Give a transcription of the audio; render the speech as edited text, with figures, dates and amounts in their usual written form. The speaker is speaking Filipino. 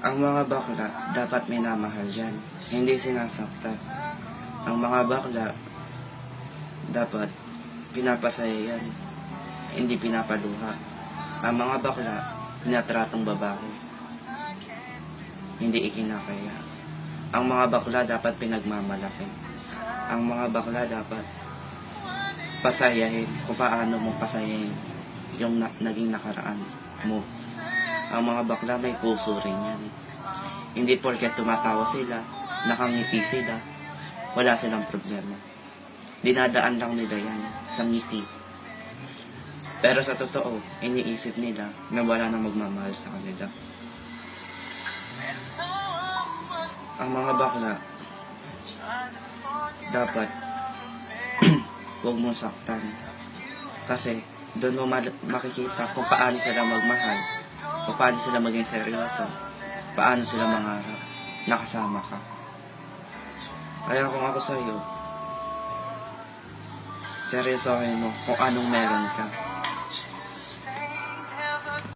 Ang mga bakla dapat minamahal yan, hindi sinasaktan. Ang mga bakla dapat pinapasaya yan, hindi pinapaluha. Ang mga bakla tinatratong babae, hindi ikinakaya. Ang mga bakla dapat pinagmamalaki. Ang mga bakla dapat pasayahin kung paano mo pasayahin yung naging nakaraan mo. Ang mga bakla may puso rin yan. Hindi porket tumatawa sila, nakangiti sila, wala silang problema. Dinadaan lang nila yan sa ngiti. Pero sa totoo, iniisip nila na wala nang magmamahal sa kanila. Ang mga bakla dapat huwag mong saktan. Kasi doon mo makikita kung paano sila magmahal, kung paano sila maging seryoso, paano sila mangarap, nakasama ka. Kaya kung ako sa'yo, seryosohin mo kung anong meron ka.